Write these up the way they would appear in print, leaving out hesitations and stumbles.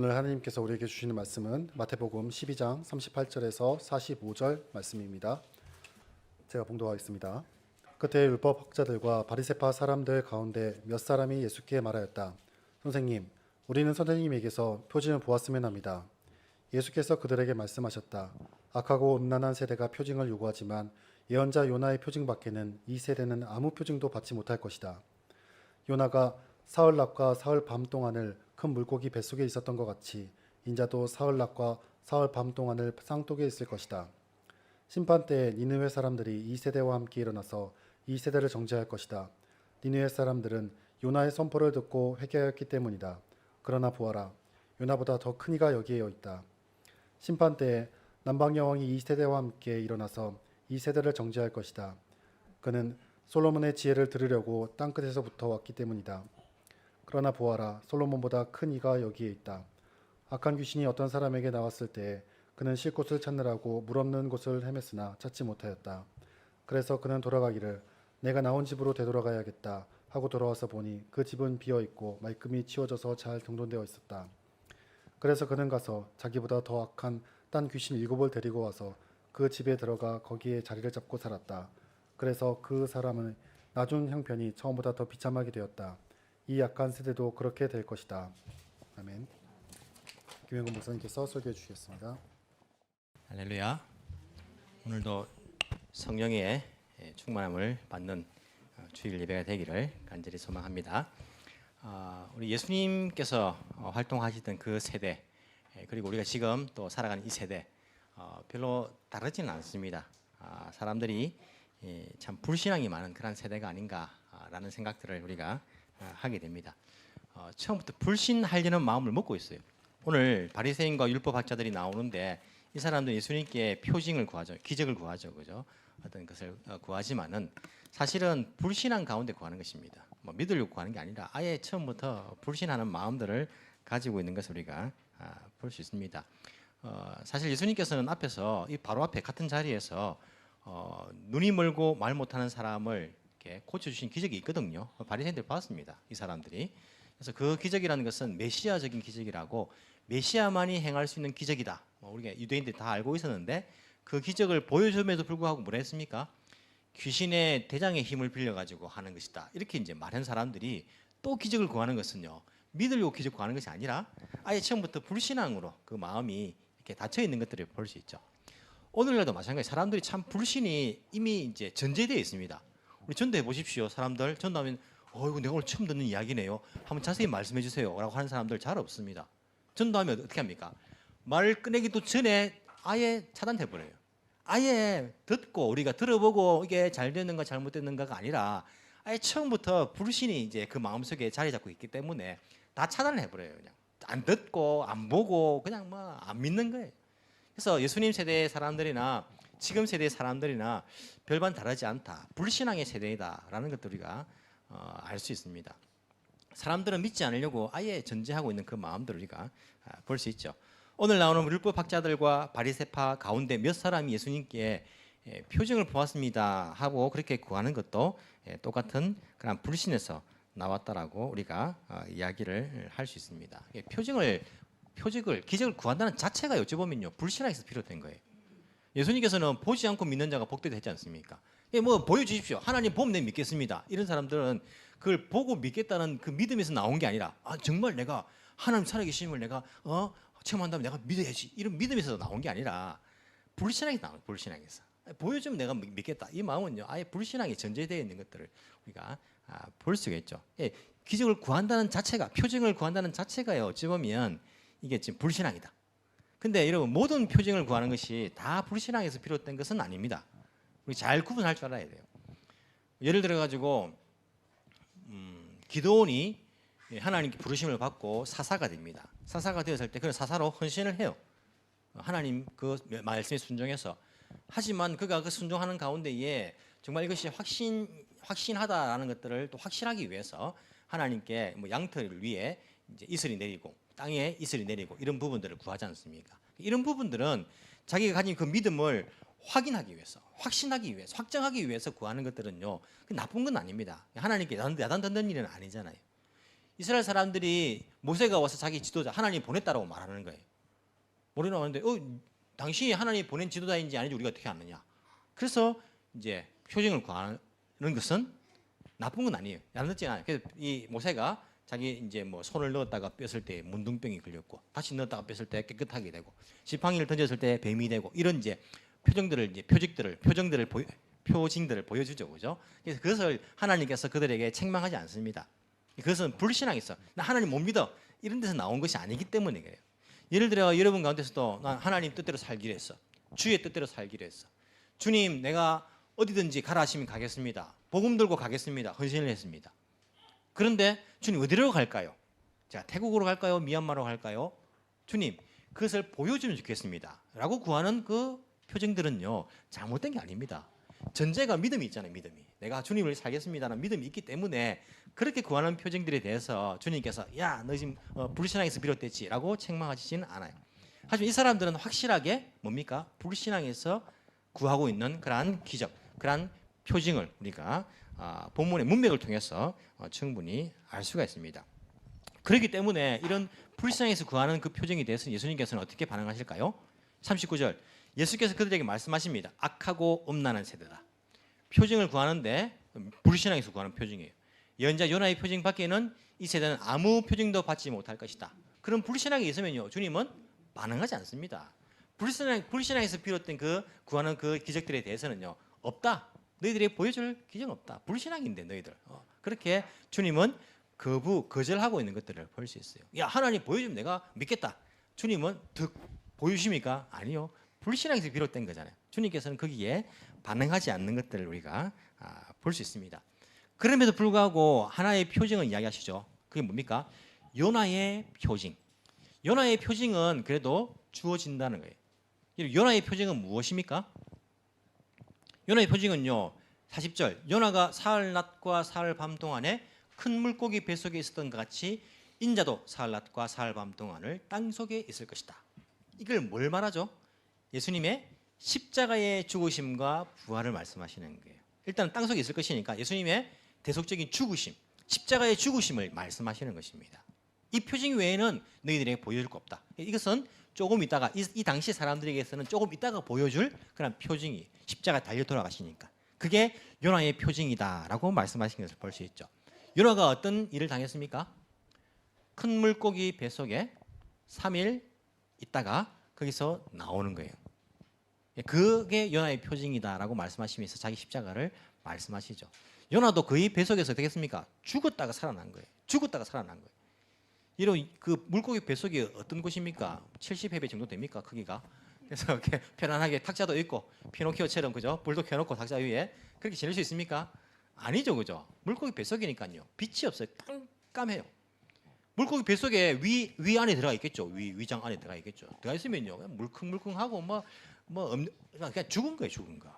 오늘 하나님께서 우리에게 주시는 말씀은 마태복음 12장 38절에서 45절 말씀입니다. 제가 봉독하겠습니다. 그때 율법 학자들과 바리새파 사람들 가운데 몇 사람이 예수께 말하였다. 선생님, 우리는 선생님에게서 표징을 보았으면 합니다. 예수께서 그들에게 말씀하셨다. 악하고 음란한 세대가 표징을 요구하지만 예언자 요나의 표징밖에는 이 세대는 아무 표징도 받지 못할 것이다. 요나가 사흘 낮과 사흘 밤 동안을 큰 물고기 뱃속에 있었던 것 같이 인자도 사흘 낮과 사흘 밤 동안을 쌍독에 있을 것이다. 심판 때에 니느웨 사람들이 이 세대와 함께 일어나서 이 세대를 정죄할 것이다. 니느웨 사람들은 요나의 선포를 듣고 회개하였기 때문이다. 그러나 보아라, 요나보다 더 큰 이가 여기에 있다. 심판 때에 남방 여왕이 이 세대와 함께 일어나서 이 세대를 정죄할 것이다. 그는 솔로몬의 지혜를 들으려고 땅끝에서부터 왔기 때문이다. 그러나 보아라, 솔로몬보다 큰 이가 여기에 있다. 악한 귀신이 어떤 사람에게 나왔을 때에 그는 쉴 곳을 찾느라고 물 없는 곳을 헤맸으나 찾지 못하였다. 그래서 그는 돌아가기를 내가 나온 집으로 되돌아가야겠다 하고 돌아와서 보니 그 집은 비어있고 말끔히 치워져서 잘 정돈되어 있었다. 그래서 그는 가서 자기보다 더 악한 딴 귀신 7을 데리고 와서 그 집에 들어가 거기에 자리를 잡고 살았다. 그래서 그 사람은 나중 형편이 처음보다 더 비참하게 되었다. 이 약한 세대도 그렇게 될 것이다. 아멘. 김영근 목사님께서 설교해 주시겠습니다. 할렐루야. 오늘도 성령의 충만함을 받는 주일 예배가 되기를 간절히 소망합니다. 우리 예수님께서 활동하시던 그 세대, 그리고 우리가 지금 또 살아가는 이 세대 별로 다르지는 않습니다. 사람들이 참 불신앙이 많은 그런 세대가 아닌가라는 생각들을 우리가 하게 됩니다. 처음부터 불신하려는 마음을 먹고 있어요. 오늘 바리새인과 율법학자들이 나오는데 이 사람들은 예수님께 표징을 구하죠, 기적을 구하죠, 그죠? 어떤 것을 구하지만은 사실은 불신한 가운데 구하는 것입니다. 뭐 믿으려고 구하는 게 아니라 아예 처음부터 불신하는 마음들을 가지고 있는 것을 우리가 볼 수 있습니다. 사실 예수님께서는 앞에서 이 바로 앞에 같은 자리에서 눈이 멀고 말 못하는 사람을 이렇게 고쳐주신 기적이 있거든요. 바리새인들 봤습니다, 이 사람들이. 그래서 그 기적이라는 것은 메시아적인 기적이라고 메시아만이 행할 수 있는 기적이다. 우리가 유대인들이 다 알고 있었는데 그 기적을 보여줌에도 불구하고 뭐라 했습니까? 귀신의 대장의 힘을 빌려가지고 하는 것이다. 이렇게 이제 말한 사람들이 또 기적을 구하는 것은요, 믿으려고 기적 구하는 것이 아니라 아예 처음부터 불신앙으로 그 마음이 이렇게 닫혀 있는 것들을 볼 수 있죠. 오늘날도 마찬가지. 사람들이 참 불신이 이미 이제 전제되어 있습니다. 우리 전도해 보십시오. 사람들 전도하면 이거 내가 오늘 처음 듣는 이야기네요. 한번 자세히 말씀해 주세요 라고 하는 사람들 잘 없습니다. 전도하면 어떻게 합니까? 말 꺼내기도 전에 아예 차단해 버려요. 아예 듣고 우리가 들어보고 이게 잘 됐는가 잘못됐는가가 아니라 아예 처음부터 불신이 이제 그 마음속에 자리 잡고 있기 때문에 다 차단을 해버려요. 그냥 안 듣고 안 보고 그냥 뭐 안 믿는 거예요. 그래서 예수님 세대의 사람들이나 지금 세대의 사람들이나 별반 다르지 않다. 불신앙의 세대이다라는 것들 우리가 알 수 있습니다. 사람들은 믿지 않으려고 아예 전제하고 있는 그 마음들을 우리가 볼 수 있죠. 오늘 나오는 율법학자들과 바리새파 가운데 몇 사람이 예수님께 표징을 보았습니다 하고 그렇게 구하는 것도 똑같은 그런 불신에서 나왔다라고 우리가 이야기를 할 수 있습니다. 기적을 구한다는 자체가 어찌 보면요, 불신앙에서 비롯된 거예요. 예수님께서는 보지 않고 믿는 자가 복되다 했지 않습니까? 뭐 보여주십시오. 하나님 보면 내가 믿겠습니다. 이런 사람들은 그걸 보고 믿겠다는 그 믿음에서 나온 게 아니라 정말 내가 하나님 살아계심을 내가 체험한다면 내가 믿어야지. 이런 믿음에서 나온 게 아니라 불신앙에서 나온 거예요. 불신앙에서. 보여주면 내가 믿겠다. 이 마음은요, 아예 불신앙이 전제되어 있는 것들을 우리가 볼 수가 있죠. 기적을 구한다는 자체가, 표징을 구한다는 자체가요, 어찌 보면 이게 지금 불신앙이다. 근데 여러분, 모든 표징을 구하는 것이 다 불신앙에서 비롯된 것은 아닙니다. 우리 잘 구분할 줄 알아야 돼요. 예를 들어 가지고 기드온이 하나님께 부르심을 받고 사사가 됩니다. 사사가 되었을 때 그는 사사로 헌신을 해요. 하나님 그 말씀에 순종해서. 하지만 그가 그 순종하는 가운데에 정말 이것이 확신하다라는 것들을 또 확신하기 위해서 하나님께 뭐 양털을 위해 이제 이슬이 내리고 땅에 이슬이 내리고 이런 부분들을 구하지 않습니까? 이런 부분들은 자기가 가진 그 믿음을 확인하기 위해서, 확신하기 위해서, 확정하기 위해서 구하는 것들은요, 나쁜 건 아닙니다. 하나님께 야단 던는 일은 아니잖아요. 이스라엘 사람들이 모세가 와서 자기 지도자 하나님 보냈다라고 말하는 거예요. 모르는 하는데 당신이 하나님 보낸 지도자인지 아닌지 우리가 어떻게 아느냐. 그래서 이제 표징을 구하는 것은 나쁜 건 아니에요. 나쁘지 않아요. 그래서 이 모세가 자기 이제 뭐 손을 넣었다가 뺐을 때 문둥병이 걸렸고 다시 넣었다가 뺐을 때 깨끗하게 되고 지팡이를 던졌을 때 뱀이 되고 이런 이제 표징들을 보여주죠, 그죠? 그래서 그것을 하나님께서 그들에게 책망하지 않습니다. 그것은 불신앙이 있어. 나 하나님 못 믿어. 이런 데서 나온 것이 아니기 때문에 그래요. 예를 들어 여러분 가운데서도 난 하나님 뜻대로 살기로 했어. 주의 뜻대로 살기로 했어. 주님, 내가 어디든지 가라 하시면 가겠습니다. 복음 들고 가겠습니다. 헌신을 했습니다. 그런데 주님 어디로 갈까요? 자, 태국으로 갈까요? 미얀마로 갈까요? 주님, 그것을 보여주면 좋겠습니다. 라고 구하는 그 표징들은요, 잘못된 게 아닙니다. 전제가 믿음이 있잖아요, 믿음이. 내가 주님을 살겠습니다라는 믿음이 있기 때문에 그렇게 구하는 표징들에 대해서 주님께서 야, 너 지금 불신앙에서 비롯됐지 라고 책망하시지는 않아요. 하지만 이 사람들은 확실하게 뭡니까? 불신앙에서 구하고 있는 그러한 기적, 그러한 표징을 우리가 본문의 문맥을 통해서 충분히 알 수가 있습니다. 그렇기 때문에 이런 불신앙에서 구하는 그 표징에 대해서 예수님께서는 어떻게 반응하실까요? 39절 예수께서 그들에게 말씀하십니다. 악하고 음란한 세대다. 표징을 구하는데 불신앙에서 구하는 표징이에요. 예언자 요나의 표징 밖에는 이 세대는 아무 표징도 받지 못할 것이다. 그런 불신앙이 있으면요, 주님은 반응하지 않습니다. 불신앙에서 비롯된 그 구하는 그 기적들에 대해서는요, 없다. 너희들이 보여줄 기적은 없다. 불신앙인데 너희들. 그렇게 주님은 거절하고 있는 것들을 볼 수 있어요. 야, 하나님 보여주면 내가 믿겠다. 주님은 보여주십니까? 아니요. 불신앙에서 비롯된 거잖아요. 주님께서는 거기에 반응하지 않는 것들을 우리가 볼 수 있습니다. 그럼에도 불구하고 하나의 표징을 이야기하시죠. 그게 뭡니까? 요나의 표징. 요나의 표징은 그래도 주어진다는 거예요. 요나의 표징은 무엇입니까? 요나의 표징은요, 40절 요나가 사흘 낮과 사흘 밤 동안에 큰 물고기 뱃속에 있었던 것 같이 인자도 사흘 낮과 사흘 밤 동안을 땅속에 있을 것이다. 이걸 뭘 말하죠? 예수님의 십자가의 죽으심과 부활을 말씀하시는 거예요. 일단 땅속에 있을 것이니까 예수님의 대속적인 죽으심, 십자가의 죽으심을 말씀하시는 것입니다. 이 표징 외에는 너희들에게 보여줄 거 없다. 이것은 조금 있다가 이 당시 사람들에게서는 조금 있다가 보여줄 그런 표징이 십자가에 달려 돌아가시니까 그게 요나의 표징이다라고 말씀하신 것을 볼 수 있죠. 요나가 어떤 일을 당했습니까? 큰 물고기 뱃속에 3일 있다가 거기서 나오는 거예요. 그게 요나의 표징이다라고 말씀하시면서 자기 십자가를 말씀하시죠. 요나도 그의 뱃속에서 어떻게 했습니까? 죽었다가 살아난 거예요. 죽었다가 살아난 거예요. 이런 그 물고기 뱃속이 어떤 곳입니까? 70회배 정도 됩니까? 크기가. 그래서 이렇게 편안하게 탁자도 있고 피노키오처럼 그죠? 불도 켜놓고 탁자 위에 그렇게 지낼 수 있습니까? 아니죠, 그죠? 물고기 뱃속이니까요. 빛이 없어요. 깜깜해요. 물고기 뱃속에 위 안에 들어가 있겠죠. 위장 안에 들어가 있겠죠. 들어가 있으면요, 그냥 물컹물컹하고 그냥 죽은 거예요, 죽은 거.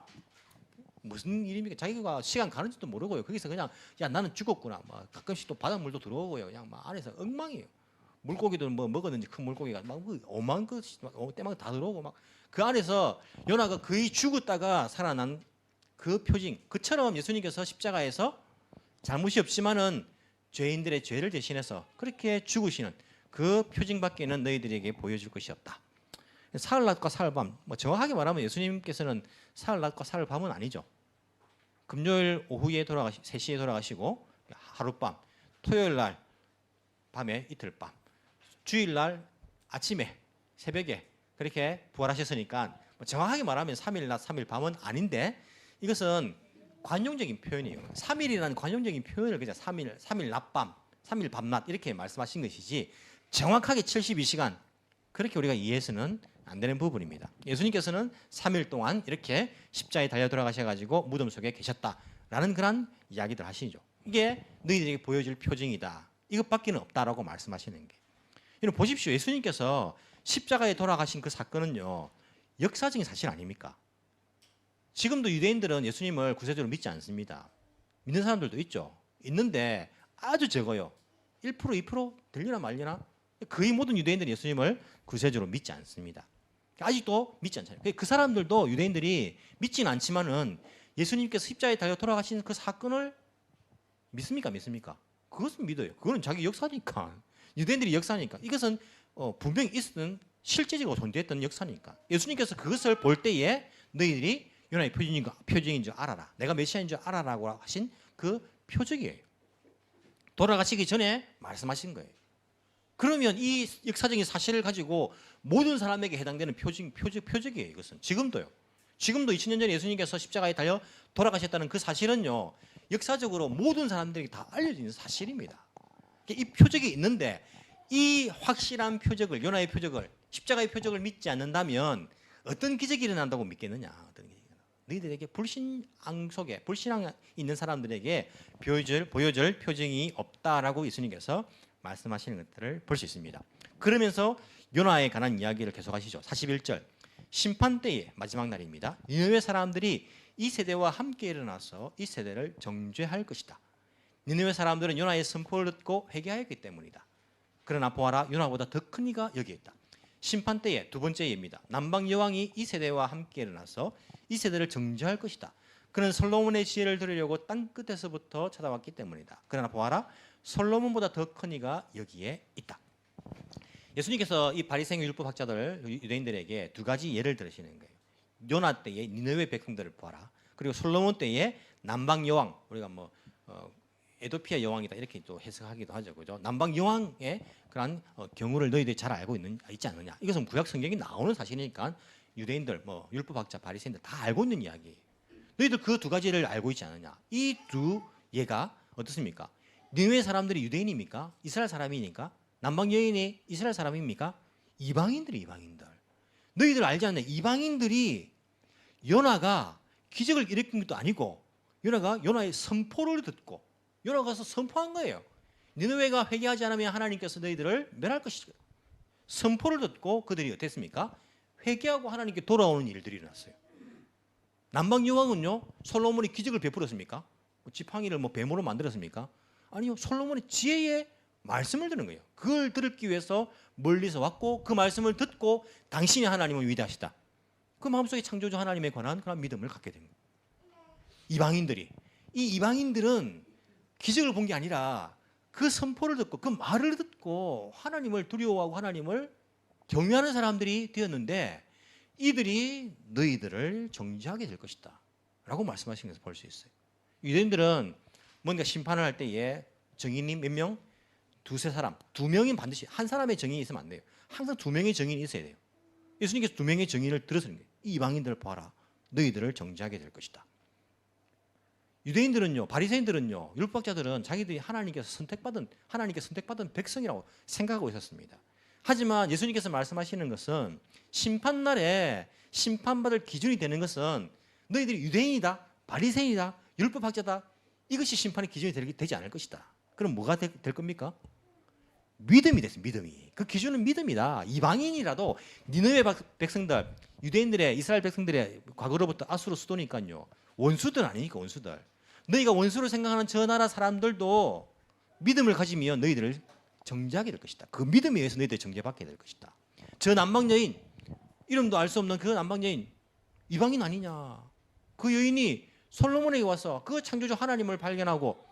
무슨 일입니까? 자기가 시간 가는지도 모르고요. 거기서 그냥 야 나는 죽었구나. 막 가끔씩 또 바닷물도 들어오고요. 그냥 막 안에서 엉망이에요. 물고기도 뭐 먹었는지 큰 물고기가 막 오만 그 때마다 다 들어오고 막 그 안에서 요나가 거의 죽었다가 살아난 그 표징. 그처럼 예수님께서 십자가에서 잘못이 없지만은 죄인들의 죄를 대신해서 그렇게 죽으시는 그 표징밖에는 너희들에게 보여줄 것이 없다. 사흘 낮과 사흘 밤, 뭐 정확하게 말하면 예수님께서는 사흘 낮과 사흘 밤은 아니죠. 금요일 오후에 3시에 돌아가시고 하룻밤, 토요일 날 밤에 이틀밤, 주일 날 아침에 새벽에 그렇게 부활하셨으니까 뭐 정확하게 말하면 3일 낮 3일 밤은 아닌데 이것은 관용적인 표현이에요. 3일이라는 관용적인 표현을 그냥 3일 낮밤, 3일 밤낮 이렇게 말씀하신 것이지 정확하게 72시간 그렇게 우리가 이해해서는 안 되는 부분입니다. 예수님께서는 3일 동안 이렇게 십자가에 달려 돌아가셔가지고 무덤 속에 계셨다라는 그런 이야기들 하시죠. 이게 너희들에게 보여줄 표징이다. 이것밖에는 없다라고 말씀하시는 게. 여러분 보십시오. 예수님께서 십자가에 돌아가신 그 사건은요, 역사적인 사실 아닙니까? 지금도 유대인들은 예수님을 구세주로 믿지 않습니다. 믿는 사람들도 있죠. 있는데 아주 적어요. 1%, 2% 들리나 말리나? 거의 모든 유대인들이 예수님을 구세주로 믿지 않습니다. 아직도 믿지 않잖아요. 그 사람들도 유대인들이 믿지는 않지만은 예수님께서 십자가에 달려 돌아가신 그 사건을 믿습니까? 믿습니까? 그것은 믿어요. 그거는 자기 역사니까. 유대인들이 역사니까. 이것은 분명히 있었던 실제적으로 존재했던 역사니까. 예수님께서 그것을 볼 때에 너희들이 요나의 표징인 줄 알아라. 내가 메시아인 줄 알아라고 하신 그 표적이에요. 돌아가시기 전에 말씀하신 거예요. 그러면 이 역사적인 사실을 가지고 모든 사람에게 해당되는 표적이에요. 이것은 지금도요. 지금도 2000년 전에 예수님께서 십자가에 달려 돌아가셨다는 그 사실은요, 역사적으로 모든 사람들에게 다 알려져 있는 사실입니다. 이 표적이 있는데 이 확실한 표적을, 요나의 표적을, 십자가의 표적을 믿지 않는다면 어떤 기적이 일어난다고 믿겠느냐? 어떤 기적이 너희들에게 불신앙 속에, 불신앙 있는 사람들에게 보여줄 표징이 없다라고 예수님께서 말씀하시는 것들을 볼 수 있습니다. 그러면서 요나에 관한 이야기를 계속하시죠. 41절, 심판 때의 마지막 날입니다. 니느웨 사람들이 이 세대와 함께 일어나서 이 세대를 정죄할 것이다. 니느웨 사람들은 요나의 선포를 듣고 회개하였기 때문이다. 그러나 보아라, 요나보다 더 큰 이가 여기 있다. 심판 때의 두 번째 예입니다. 남방 여왕이 이 세대와 함께 일어나서 이 세대를 정죄할 것이다. 그는 솔로몬의 지혜를 들으려고 땅 끝에서부터 찾아왔기 때문이다. 그러나 보아라, 솔로몬보다 더 큰 이가 여기에 있다. 예수님께서 이 바리새인 율법학자들, 유대인들에게 두 가지 예를 들으시는 거예요. 요나 때의 니느웨 백성들을 보아라. 그리고 솔로몬 때의 남방 여왕, 우리가 에도피아 여왕이다 이렇게 또 해석하기도 하죠, 그죠? 남방 여왕의 그러한 경우를 너희들이 잘 알고 있지 않느냐? 이것은 구약 성경이 나오는 사실이니까 유대인들, 율법학자, 바리새인들 다 알고 있는 이야기예요. 너희들 그 두 가지를 알고 있지 않느냐? 이 두 예가 어떻습니까? 니느웨 사람들이 유대인입니까? 이스라엘 사람이니까? 남방 여인이 이스라엘 사람입니까? 이방인들이. 너희들 알지 않느냐? 이방인들이 요나가 기적을 일으킨 것도 아니고 요나가 요나의 선포를 듣고 요나가 가서 선포한 거예요. 니느웨가 회개하지 않으면 하나님께서 너희들을 멸할 것이다. 선포를 듣고 그들이 어땠습니까? 회개하고 하나님께 돌아오는 일들이 일어났어요. 남방 여왕은요, 솔로몬이 기적을 베풀었습니까? 지팡이를 뱀으로 만들었습니까? 아니요, 솔로몬의 지혜의 말씀을 듣는 거예요. 그걸 들기 위해서 멀리서 왔고 그 말씀을 듣고 당신이 하나님은 위대하시다. 그 마음속에 창조주 하나님에 관한 그런 믿음을 갖게 된 거예요. 이 이방인들은 기적을 본 게 아니라 그 선포를 듣고 그 말을 듣고 하나님을 두려워하고 하나님을 경외하는 사람들이 되었는데 이들이 너희들을 정죄하게 될 것이다 라고 말씀하신 것을 볼 수 있어요. 유대인들은 뭔가 심판을 할 때에 정인이 몇 명? 두세 사람, 두 명이 반드시, 한 사람의 정인이 있으면 안 돼요. 항상 두 명의 정인이 있어야 돼요. 예수님께서 두 명의 정인을 들으시는 거예요. 이 이방인들을 봐라, 너희들을 정죄하게 될 것이다. 유대인들은요, 바리새인들은요, 율법학자들은 자기들이 하나님께서 선택받은 백성이라고 생각하고 있었습니다. 하지만 예수님께서 말씀하시는 것은 심판날에 심판받을 기준이 되는 것은 너희들이 유대인이다, 바리새인이다, 율법학자다, 이것이 심판의 기준이 되지 않을 것이다. 그럼 뭐가 될 겁니까? 믿음이 됐어요. 믿음이. 그 기준은 믿음이다. 이방인이라도 니느웨 백성들, 유대인들의, 이스라엘 백성들의 과거로부터 아수르 수도니까요, 원수들 아니니까 원수들. 너희가 원수로 생각하는 저 나라 사람들도 믿음을 가지면 너희들을 정죄하게 될 것이다. 그 믿음에 의해서 너희들 정죄받게 될 것이다. 저 남방 여인, 이름도 알 수 없는 그 남방 여인, 이방인 아니냐? 그 여인이 솔로몬에게 와서 그 창조주 하나님을 발견하고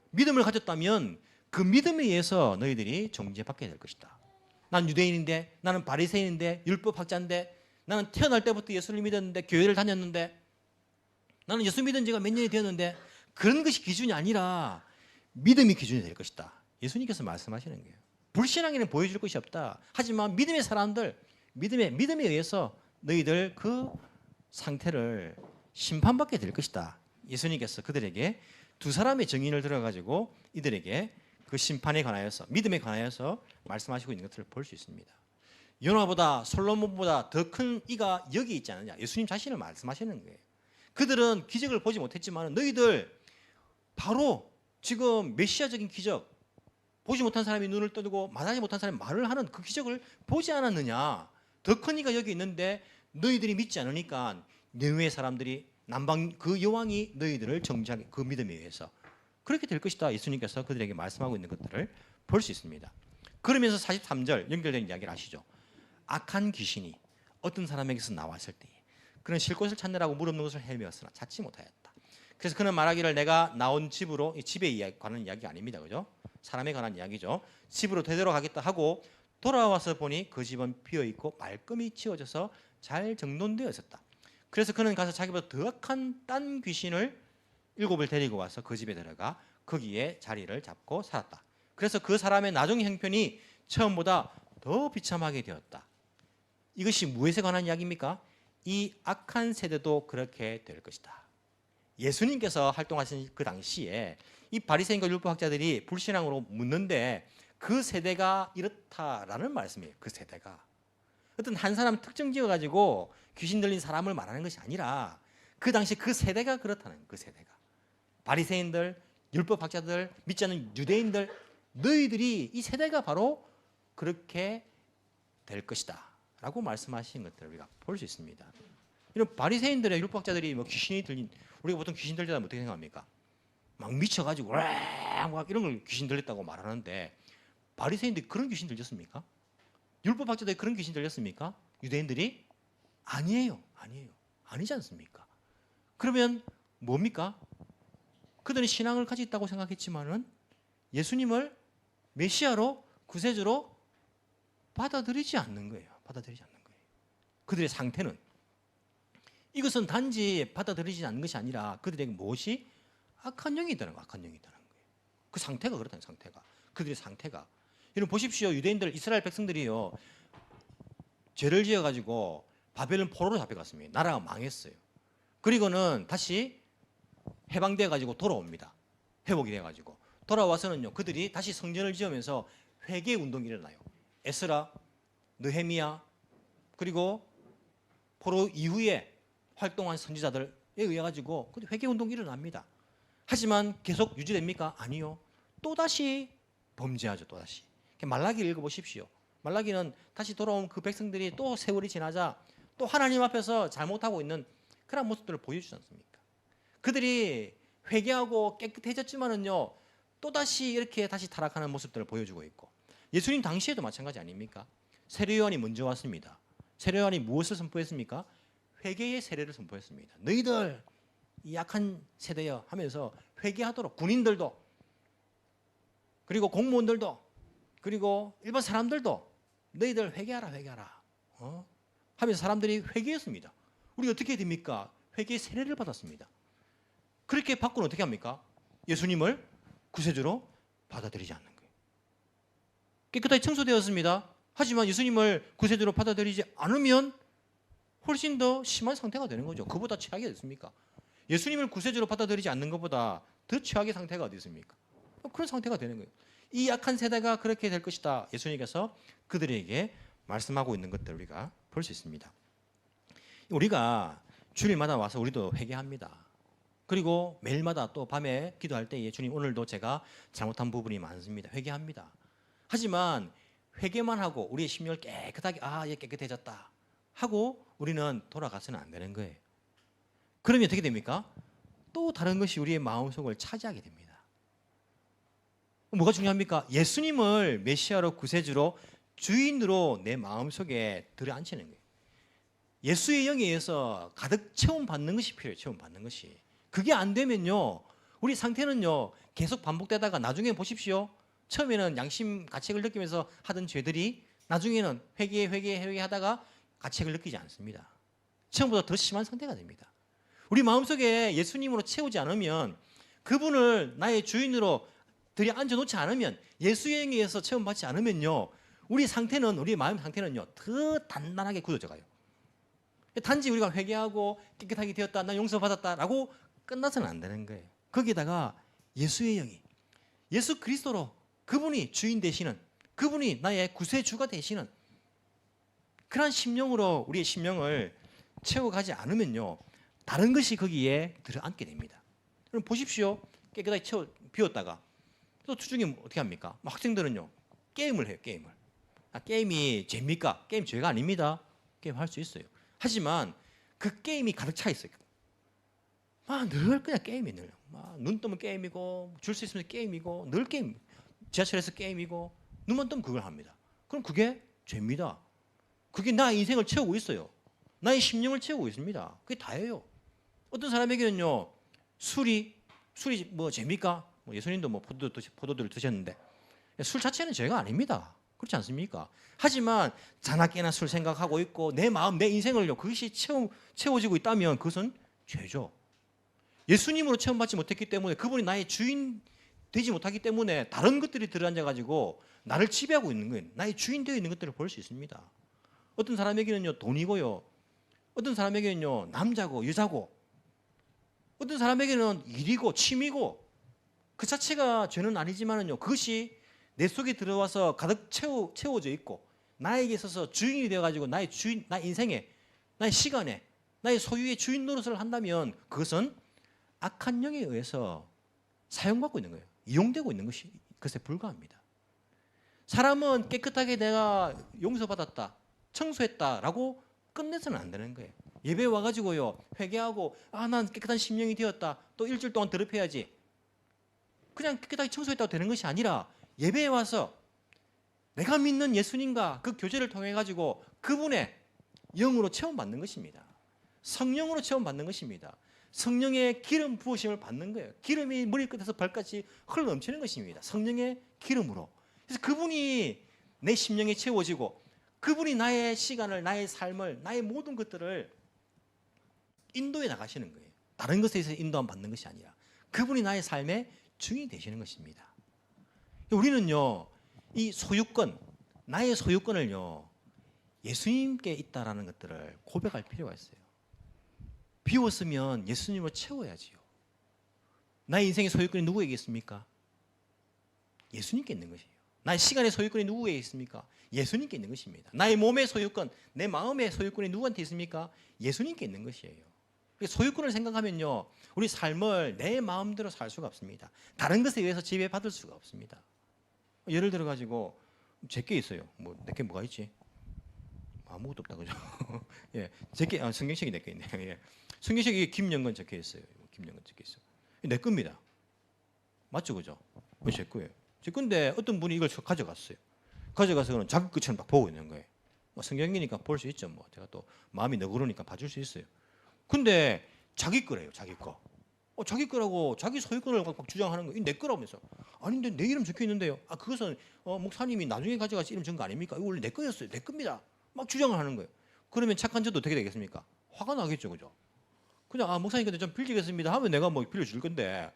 믿음을 가졌다면 그 믿음에 의해서 너희들이 정죄받게 될 것이다. 난 유대인인데, 나는 바리새인인데, 율법학자인데, 나는 태어날 때부터 예수를 믿었는데, 교회를 다녔는데, 나는 예수 믿은 지가 몇 년이 되었는데, 그런 것이 기준이 아니라 믿음이 기준이 될 것이다. 예수님께서 말씀하시는 거예요. 불신앙에는 보여줄 것이 없다. 하지만 믿음의 사람들, 믿음에 의해서 너희들 그 상태를 심판받게 될 것이다. 예수님께서 그들에게 두 사람의 증인을 들어가지고 이들에게 그 심판에 관하여서, 믿음에 관하여서 말씀하시고 있는 것들을 볼 수 있습니다. 요나보다 솔로몬보다 더 큰 이가 여기 있지 않느냐. 예수님 자신을 말씀하시는 거예요. 그들은 기적을 보지 못했지만 너희들 바로 지금 메시아적인 기적, 보지 못한 사람이 눈을 떠두고 말하지 못한 사람이 말을 하는 그 기적을 보지 않았느냐. 더 큰 이가 여기 있는데 너희들이 믿지 않으니까 니느웨 사람들이 남방 그 여왕이 너희들을 정죄하게, 그 믿음에 의해서 그렇게 될 것이다. 예수님께서 그들에게 말씀하고 있는 것들을 볼 수 있습니다. 그러면서 43절 연결된 이야기를 아시죠? 악한 귀신이 어떤 사람에게서 나왔을 때에 그는 쉴 곳을 찾느라고 무릎 놓은 것을 헤매었으나 찾지 못하였다. 그래서 그는 말하기를 내가 나온 집으로, 이 집에 관한 이야기가 아닙니다. 그죠? 사람에 관한 이야기죠. 집으로 되돌아가겠다 하고 돌아와서 보니 그 집은 비어 있고 말끔히 치워져서 잘 정돈되어 있었다. 그래서 그는 가서 자기보다 더 악한 딴 귀신을 7을 데리고 와서 그 집에 들어가 거기에 자리를 잡고 살았다. 그래서 그 사람의 나중 형편이 처음보다 더 비참하게 되었다. 이것이 무엇에 관한 이야기입니까? 이 악한 세대도 그렇게 될 것이다. 예수님께서 활동하신 그 당시에 이 바리새인과 율법학자들이 불신앙으로 묻는데 그 세대가 이렇다라는 말씀이에요. 그 세대가 어떤 한 사람 특정 지어 가지고 귀신 들린 사람을 말하는 것이 아니라 그 당시 그 세대가 그렇다는, 그 세대가 바리새인들, 율법학자들, 믿지 않는 유대인들, 너희들이 이 세대가 바로 그렇게 될 것이다라고 말씀하신 것들을 우리가 볼 수 있습니다. 이런 바리새인들의 율법학자들이 뭐 귀신이 들린, 우리가 보통 귀신 들리다면 어떻게 생각합니까? 막 미쳐가지고 막 이런 걸 귀신 들렸다고 말하는데 바리새인들이 그런 귀신 들렸습니까? 율법학자들이 그런 귀신 들렸습니까? 유대인들이? 아니에요. 아니지 않습니까? 그러면 뭡니까? 그들은 신앙을 가지고 있다고 생각했지만은 예수님을 메시아로, 구세주로 받아들이지 않는 거예요. 그들의 상태는 이것은 단지 받아들이지 않는 것이 아니라 그들에게 무엇이 악한 영이 있다는 거예요. 그 상태가 그렇다는, 상태가. 그들의 상태가. 여러분 보십시오. 유대인들, 이스라엘 백성들이요, 죄를 지어가지고 바벨론 포로로 잡혀갔습니다. 나라가 망했어요. 그리고는 다시 해방되어 가지고 돌아옵니다. 회복이 돼 가지고 돌아와서는요, 그들이 다시 성전을 지으면서 회개 운동이 일어나요. 에스라, 느헤미야, 그리고 포로 이후에 활동한 선지자들에 의해 가지고 회개 운동이 일어납니다. 하지만 계속 유지됩니까? 아니요. 또다시 범죄하죠. 또다시. 말라기를 읽어보십시오. 말라기는 다시 돌아온 그 백성들이 또 세월이 지나자 또 하나님 앞에서 잘못하고 있는 그런 모습들을 보여주지 않습니까? 그들이 회개하고 깨끗해졌지만은요, 또다시 이렇게 다시 타락하는 모습들을 보여주고 있고, 예수님 당시에도 마찬가지 아닙니까? 세례요한이 먼저 왔습니다. 세례요한이 무엇을 선포했습니까? 회개의 세례를 선포했습니다. 너희들 이 약한 세대여 하면서 회개하도록, 군인들도, 그리고 공무원들도, 그리고 일반 사람들도 너희들 회개하라 하면서 사람들이 회개했습니다. 우리 어떻게 됩니까? 회개의 세례를 받았습니다. 그렇게 받고는 어떻게 합니까? 예수님을 구세주로 받아들이지 않는 거예요. 깨끗하게 청소되었습니다. 하지만 예수님을 구세주로 받아들이지 않으면 훨씬 더 심한 상태가 되는 거죠. 그보다 최악이 어디 있습니까? 예수님을 구세주로 받아들이지 않는 것보다 더 최악의 상태가 어디 있습니까? 그런 상태가 되는 거예요. 이 약한 세대가 그렇게 될 것이다. 예수님께서 그들에게 말씀하고 있는 것들 우리가 볼 수 있습니다. 우리가 주일마다 와서 우리도 회개합니다. 그리고 매일마다 또 밤에 기도할 때에 주님 오늘도 제가 잘못한 부분이 많습니다. 회개합니다. 하지만 회개만 하고 우리의 심령을 깨끗하게 얘 깨끗해졌다 하고 우리는 돌아가서는 안 되는 거예요. 그러면 어떻게 됩니까? 또 다른 것이 우리의 마음속을 차지하게 됩니다. 뭐가 중요합니까? 예수님을 메시아로, 구세주로, 주인으로 내 마음속에 들어앉히는 거예요. 예수의 영에 의해서 가득 체험받는 것이 필요해요. 체험받는 것이. 그게 안 되면요, 우리 상태는요 계속 반복되다가 나중에 보십시오. 처음에는 양심 가책을 느끼면서 하던 죄들이 나중에는 회개하다가 가책을 느끼지 않습니다. 처음보다 더 심한 상태가 됩니다. 우리 마음속에 예수님으로 채우지 않으면, 그분을 나의 주인으로 들여앉아 놓지 않으면, 예수의 영에 의해서 체험받지 않으면요, 우리 상태는, 우리 마음 상태는요 더 단단하게 굳어져 가요. 단지 우리가 회개하고 깨끗하게 되었다, 나 용서받았다라고 끝나서는 안 되는 거예요. 거기에다가 예수의 영이, 예수 그리스도로, 그분이 주인 되시는, 그분이 나의 구세주가 되시는 그러한 심령으로 우리의 심령을 채워가지 않으면요, 다른 것이 거기에 들어앉게 됩니다. 그럼 보십시오. 깨끗하게 비웠다가 또 투중에 어떻게 합니까? 학생들은요 게임을 해요. 게임이 죄입니까? 게임 죄가 아닙니다. 게임 할 수 있어요. 하지만 그 게임이 가득 차 있어요. 늘 그냥 게임이 늘. 눈 뜨면 게임이고, 줄 수 있으면 게임이고, 늘 게임. 지하철에서 게임이고, 눈만 뜨면 그걸 합니다. 그럼 그게 죄입니다. 그게 나의 인생을 채우고 있어요. 나의 심령을 채우고 있습니다. 그게 다예요. 어떤 사람에게는요, 술이 뭐 죄입니까? 뭐 예수님도 뭐 포도주를 드셨는데 술 자체는 죄가 아닙니다. 그렇지 않습니까? 하지만 자나깨나 술 생각하고 있고 내 마음, 내 인생을요 그것이 채워지고 있다면 그것은 죄죠. 예수님으로 체험받지 못했기 때문에 그분이 나의 주인 되지 못하기 때문에 다른 것들이 들어앉아 가지고 나를 지배하고 있는 거예요. 나의 주인 되어 있는 것들을 볼 수 있습니다. 어떤 사람에게는요 돈이고요, 어떤 사람에게는요 남자고 여자고, 어떤 사람에게는 일이고 취미고, 그 자체가 죄는 아니지만은요 그것이 내 속에 들어와서 가득 채워져 있고 나에게 있어서 주인이 되어 가지고 나의 인생에, 나의 시간에, 나의 소유의 주인 노릇을 한다면 그것은 악한 영에 의해서 사용받고 있는 거예요. 이용되고 있는 것이 그것에 불과합니다. 사람은 깨끗하게 내가 용서받았다, 청소했다라고 끝내서는 안 되는 거예요. 예배 와가지고요 회개하고 난 깨끗한 심령이 되었다, 또 일주일 동안 더럽혀야지, 그냥 깨끗하게 청소했다고 되는 것이 아니라 예배에 와서 내가 믿는 예수님과 그 교제를 통해 가지고 그분의 영으로 체험받는 것입니다. 성령으로 체험받는 것입니다. 성령의 기름 부으심을 받는 거예요. 기름이 머리끝에서 발까지 흘러넘치는 것입니다. 성령의 기름으로. 그래서 그분이 내 심령에 채워지고 그분이 나의 시간을, 나의 삶을, 나의 모든 것들을 인도해 나가시는 거예요. 다른 것에 의해서 인도함 받는 것이 아니라 그분이 나의 삶의 주인이 되시는 것입니다. 우리는요 이 소유권, 나의 소유권을요 예수님께 있다라는 것들을 고백할 필요가 있어요. 비웠으면 예수님으로 채워야지요. 나의 인생의 소유권이 누구에게 있습니까? 예수님께 있는 것이에요. 나의 시간의 소유권이 누구에게 있습니까? 예수님께 있는 것입니다. 나의 몸의 소유권, 내 마음의 소유권이 누구한테 있습니까? 예수님께 있는 것이에요. 소유권을 생각하면요 우리 삶을 내 마음대로 살 수가 없습니다. 다른 것에 의해서 지배받을 수가 없습니다. 예를 들어 가지고 제게 있어요. 뭐 내게 뭐가 있지? 아무것도 없다 그죠? 예, 제게 성경책이 내게 있네요. 예. 성경책에 김영건 적혀 있어요. 김영건 적혀 있어요. 내 겁니다. 맞죠, 그죠? 제 거예요. 제 건데 어떤 분이 이걸 가져갔어요. 가져가서는 자기 것처럼 막 보고 있는 거예요. 성경이니까 볼 수 있죠. 뭐 제가 또 마음이 너그러우니까 봐줄 수 있어요. 근데 자기 거래요, 자기 거. 자기 거라고 자기 소유권을 막 주장하는 거예요. 내 거라면서. 아닌데 내 이름 적혀 있는데요. 그것은 목사님이 나중에 가져가서 이름 적은 거 아닙니까? 이거 원래 내 거였어요. 내 겁니다. 막 주장을 하는 거예요. 그러면 착한 저도 어떻게 되겠습니까? 화가 나겠죠, 그죠? 그냥 목사님 근데 좀 빌리겠습니다 하면 내가 뭐 빌려줄 건데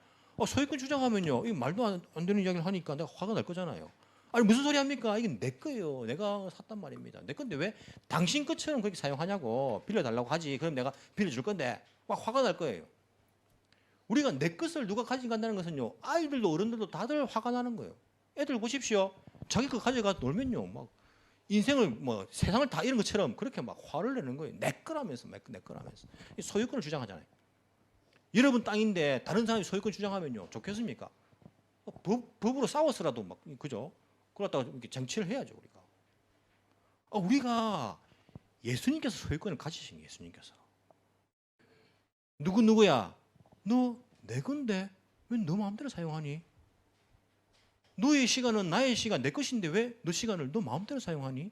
소유권 주장하면요 이 말도 안 되는 이야기를 하니까 내가 화가 날 거잖아요. 아니 무슨 소리 합니까? 이게 내 거예요. 내가 샀단 말입니다. 내 건데 왜 당신 것처럼 그렇게 사용하냐고, 빌려달라고 하지. 그럼 내가 빌려줄 건데 막 화가 날 거예요. 우리가 내 것을 누가 가져간다는 것은요 아이들도 어른들도 다들 화가 나는 거예요. 애들 보십시오. 자기 거 가져가 놀면요 막 인생을 뭐 세상을 다 이런 것처럼 그렇게 막 화를 내는 거예요. 내 거라면서 내 거라면서 소유권을 주장하잖아요. 여러분 땅인데 다른 사람이 소유권 주장하면요 좋겠습니까? 법으로 싸워서라도 막 그죠? 그러다가 이렇게 정치를 해야죠 우리가. 우리가 예수님께서 소유권을 가지신 예수님께서 누구야? 너 내 건데 왜 너 마음대로 사용하니? 너의 시간은 나의 시간, 내 것인데 왜 너 시간을 너 마음대로 사용하니?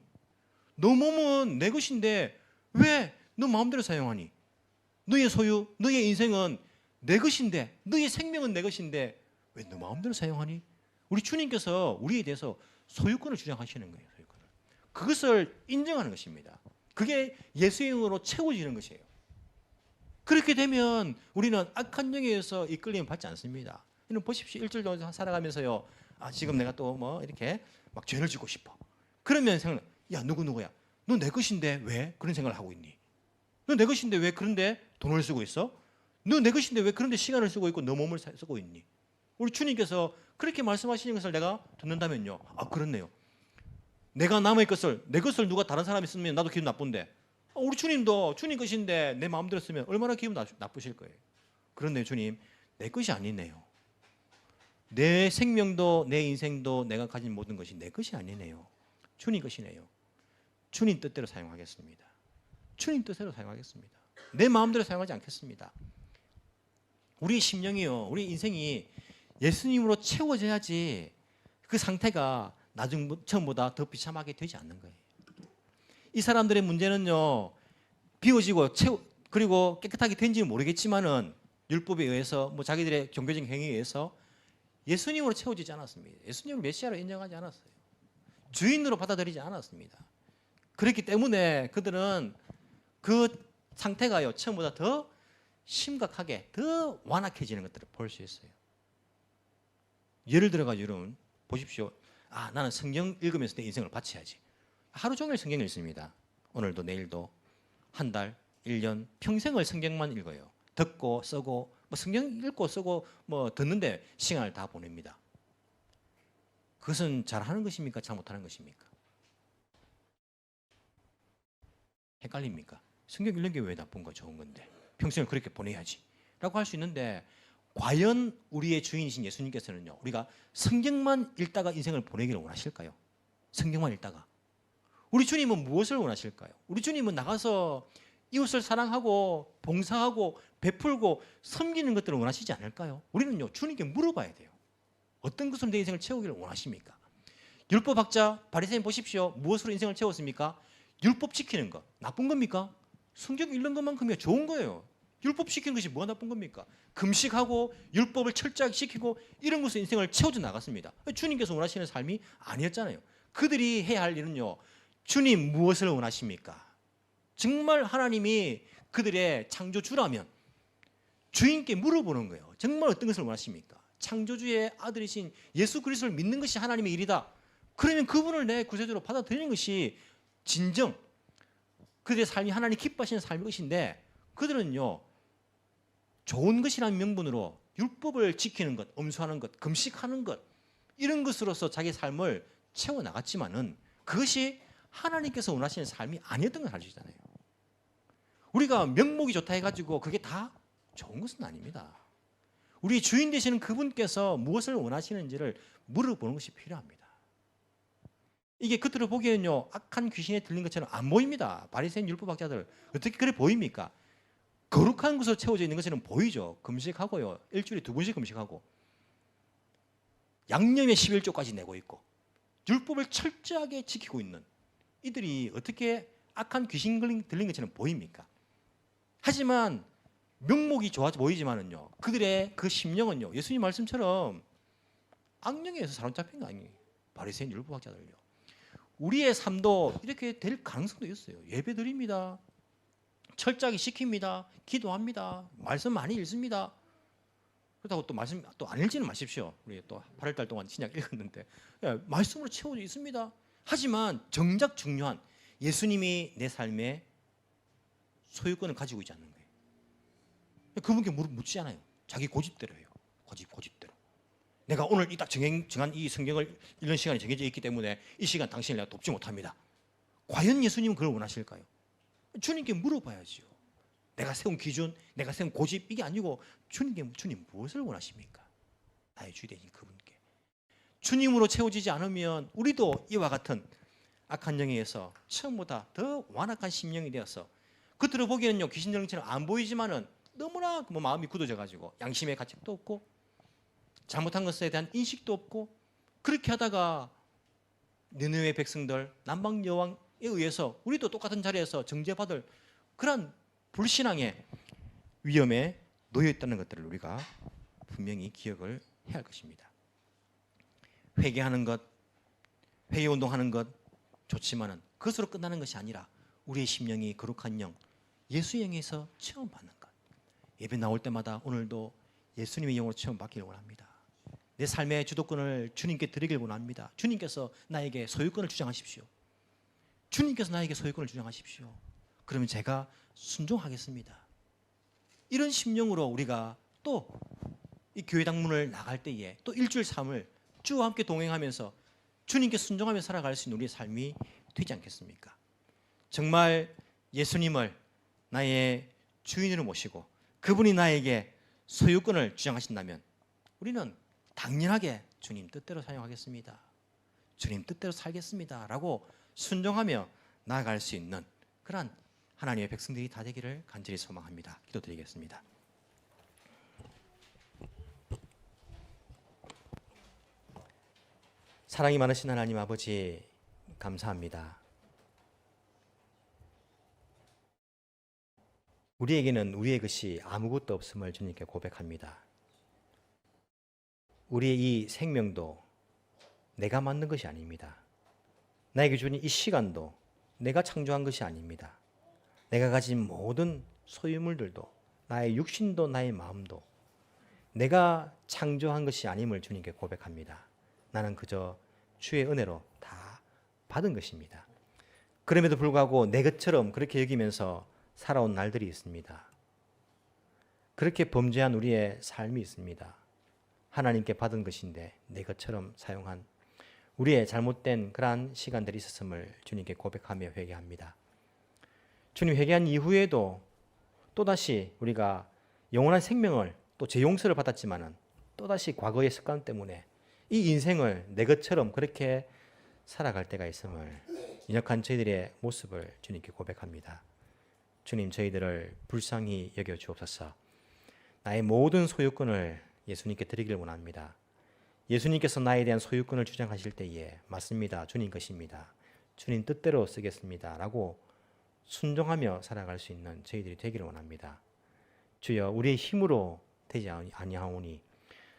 너 몸은 내 것인데 왜 너 마음대로 사용하니? 너의 소유, 너의 인생은 내 것인데, 너의 생명은 내 것인데 왜 너 마음대로 사용하니? 우리 주님께서 우리에 대해서 소유권을 주장하시는 거예요. 소유권을. 그것을 인정하는 것입니다. 그게 예수님으로 채워지는 것이에요. 그렇게 되면 우리는 악한 영에 의해서 이끌림을 받지 않습니다. 이는 보십시오. 일주일도 살아가면서요. 지금 내가 또 뭐 이렇게 막 죄를 짓고 싶어. 그러면 생각, 야 누구야? 너 내 것인데 왜 그런 생각을 하고 있니? 너 내 것인데 왜 그런데 돈을 쓰고 있어? 너 내 것인데 왜 그런데 시간을 쓰고 있고 너 몸을 쓰고 있니? 우리 주님께서 그렇게 말씀하시는 것을 내가 듣는다면요. 그렇네요. 내가 남의 것을, 내 것을 누가 다른 사람이 쓰면 나도 기분 나쁜데 우리 주님도 주님 것인데 내 마음대로 쓰면 얼마나 기분 나쁘실 거예요. 그런데 주님 내 것이 아니네요. 내 생명도 내 인생도 내가 가진 모든 것이 내 것이 아니네요. 주님 것이네요. 주님 뜻대로 사용하겠습니다. 주님 뜻대로 사용하겠습니다. 내 마음대로 사용하지 않겠습니다. 우리 심령이요, 우리 인생이 예수님으로 채워져야지 그 상태가 처음보다 더 비참하게 되지 않는 거예요. 이 사람들의 문제는요 비워지고 그리고 깨끗하게 된지는 모르겠지만은 율법에 의해서 뭐 자기들의 종교적인 행위에 의해서 예수님으로 채워지지 않았습니다. 예수님을 메시아로 인정하지 않았어요. 주인으로 받아들이지 않았습니다. 그렇기 때문에 그들은 그 상태가요 처음보다 더 심각하게 더 완악해지는 것들을 볼 수 있어요. 예를 들어가지고 여러분 보십시오. 아, 나는 성경 읽으면서 내 인생을 바쳐야지. 하루 종일 성경을 읽습니다. 오늘도 내일도 한 달, 1년, 평생을 성경만 읽어요. 듣고 쓰고 뭐 성경 읽고 쓰고 뭐 듣는데 시간을 다 보냅니다. 그것은 잘하는 것입니까? 잘못하는 것입니까? 헷갈립니까? 성경 읽는 게 왜 나쁜 거 좋은 건데 평생을 그렇게 보내야지 라고 할 수 있는데 과연 우리의 주인이신 예수님께서는요 우리가 성경만 읽다가 인생을 보내기를 원하실까요? 성경만 읽다가 우리 주님은 무엇을 원하실까요? 우리 주님은 나가서 이웃을 사랑하고 봉사하고 베풀고 섬기는 것들을 원하시지 않을까요? 우리는요 주님께 물어봐야 돼요. 어떤 것으로 내 인생을 채우기를 원하십니까? 율법학자 바리새인 보십시오. 무엇으로 인생을 채웠습니까? 율법 지키는 것 나쁜 겁니까? 성경 읽는 것만큼이야 좋은 거예요. 율법 지키는 것이 뭐가 나쁜 겁니까? 금식하고 율법을 철저하게 지키고 이런 것으로 인생을 채워져 나갔습니다. 주님께서 원하시는 삶이 아니었잖아요. 그들이 해야 할 일은요 주님 무엇을 원하십니까? 정말 하나님이 그들의 창조주라면 주인께 물어보는 거예요. 정말 어떤 것을 원하십니까? 창조주의 아들이신 예수 그리스도를 믿는 것이 하나님의 일이다. 그러면 그분을 내 구세주로 받아들이는 것이 진정 그들의 삶이 하나님 기뻐하시는 삶일 것인데 그들은요 좋은 것이라는 명분으로 율법을 지키는 것, 엄수하는 것, 금식하는 것 이런 것으로서 자기 삶을 채워나갔지만은 그것이 하나님께서 원하시는 삶이 아니었던 걸 알려주잖아요. 우리가 명목이 좋다 해가지고 그게 다 좋은 것은 아닙니다. 우리 주인 되시는 그분께서 무엇을 원하시는지를 물어보는 것이 필요합니다. 이게 겉으로 보기에는요 악한 귀신에 들린 것처럼 안 보입니다. 바리새인 율법학자들 어떻게 그래 보입니까? 거룩한 것으로 채워져 있는 것처럼 보이죠. 금식하고요 일주일에 2번씩 금식하고 양념에 11조까지 내고 있고 율법을 철저하게 지키고 있는 이들이 어떻게 악한 귀신 들린 것처럼 보입니까? 하지만 명목이 좋아 보이지만은요 그들의 그 심령은요 예수님 말씀처럼 악령에 의해서 사로잡힌 거 아니에요. 바리새인 율법학자들요. 우리의 삶도 이렇게 될 가능성도 있어요. 예배 드립니다. 철저하게 지킵니다. 기도합니다. 말씀 많이 읽습니다. 그렇다고 또 말씀 또 안 읽지는 마십시오. 우리 또 8월달 동안 신약 읽었는데 말씀으로 채워져 있습니다. 하지만 정작 중요한 예수님이 내 삶에 소유권을 가지고 있지 않는 거예요. 그분께 묻지 않아요. 자기 고집대로 해요. 고집대로. 내가 오늘 딱 정한 이 성경을 읽는 시간이 정해져 있기 때문에 이 시간 당신을 내가 돕지 못합니다. 과연 예수님은 그걸 원하실까요? 주님께 물어봐야죠. 내가 세운 기준, 내가 세운 고집 이게 아니고 주님 무엇을 원하십니까? 나의 주인 되신 그분께. 주님으로 채워지지 않으면 우리도 이와 같은 악한 영에 의해서 처음보다 더 완악한 심령이 되어서 겉으로 보기에는요 귀신 들린처럼 안 보이지만은 너무나 뭐 마음이 굳어져 가지고 양심의 가책도 없고 잘못한 것에 대한 인식도 없고 그렇게 하다가 느느웨 백성들 남방 여왕에 의해서 우리도 똑같은 자리에서 정죄받을 그런 불신앙의 위험에 놓여 있다는 것들을 우리가 분명히 기억을 해야 할 것입니다. 회개하는 것, 회개 운동하는 것 좋지만은 그것으로 끝나는 것이 아니라 우리의 심령이 거룩한 영, 예수의 영에서 체험 받는 것. 예배 나올 때마다 오늘도 예수님의 영으로 체험 받기를 원합니다. 내 삶의 주도권을 주님께 드리길 원합니다. 주님께서 나에게 소유권을 주장하십시오. 주님께서 나에게 소유권을 주장하십시오. 그러면 제가 순종하겠습니다. 이런 심령으로 우리가 또 이 교회 당문을 나갈 때에 또 일주일 삶을 주와 함께 동행하면서 주님께 순종하며 살아갈 수 있는 우리의 삶이 되지 않겠습니까? 정말 예수님을 나의 주인으로 모시고 그분이 나에게 소유권을 주장하신다면 우리는 당연하게 주님 뜻대로 사용하겠습니다. 주님 뜻대로 살겠습니다. 라고 순종하며 나아갈 수 있는 그런 하나님의 백성들이 다 되기를 간절히 소망합니다. 기도드리겠습니다. 사랑이 많으신 하나님 아버지 감사합니다. 우리에게는 우리의 것이 아무것도 없음을 주님께 고백합니다. 우리의 이 생명도 내가 만든 것이 아닙니다. 나에게 주는 이 시간도 내가 창조한 것이 아닙니다. 내가 가진 모든 소유물들도, 나의 육신도 나의 마음도 내가 창조한 것이 아님을 주님께 고백합니다. 나는 그저 주의 은혜로 다 받은 것입니다. 그럼에도 불구하고 내 것처럼 그렇게 여기면서 살아온 날들이 있습니다. 그렇게 범죄한 우리의 삶이 있습니다. 하나님께 받은 것인데 내 것처럼 사용한 우리의 잘못된 그러한 시간들이 있었음을 주님께 고백하며 회개합니다. 주님, 회개한 이후에도 또다시 우리가 영원한 생명을 또 제 용서를 받았지만은 또다시 과거의 습관 때문에 이 인생을 내 것처럼 그렇게 살아갈 때가 있음을 연약한 저희들의 모습을 주님께 고백합니다. 주님, 저희들을 불쌍히 여겨 주옵소서. 나의 모든 소유권을 예수님께 드리길 원합니다. 예수님께서 나에 대한 소유권을 주장하실 때에 맞습니다. 주님 것입니다. 주님 뜻대로 쓰겠습니다. 라고 순종하며 살아갈 수 있는 저희들이 되기를 원합니다. 주여, 우리의 힘으로 되지 아니하오니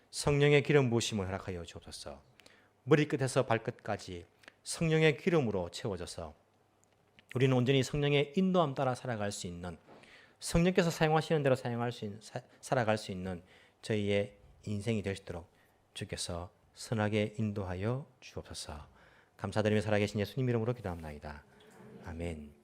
성령의 기름 부으심을 허락하여 주옵소서. 머리끝에서 발끝까지 성령의 기름으로 채워져서 우리는 온전히 성령의 인도함 따라 살아갈 수 있는, 성령께서 사용하시는 대로 살아갈 수 있는 저희의 인생이 될 수 있도록 주께서 선하게 인도하여 주옵소서. 감사드리며 살아계신 예수님 이름으로 기도합나이다. 아멘.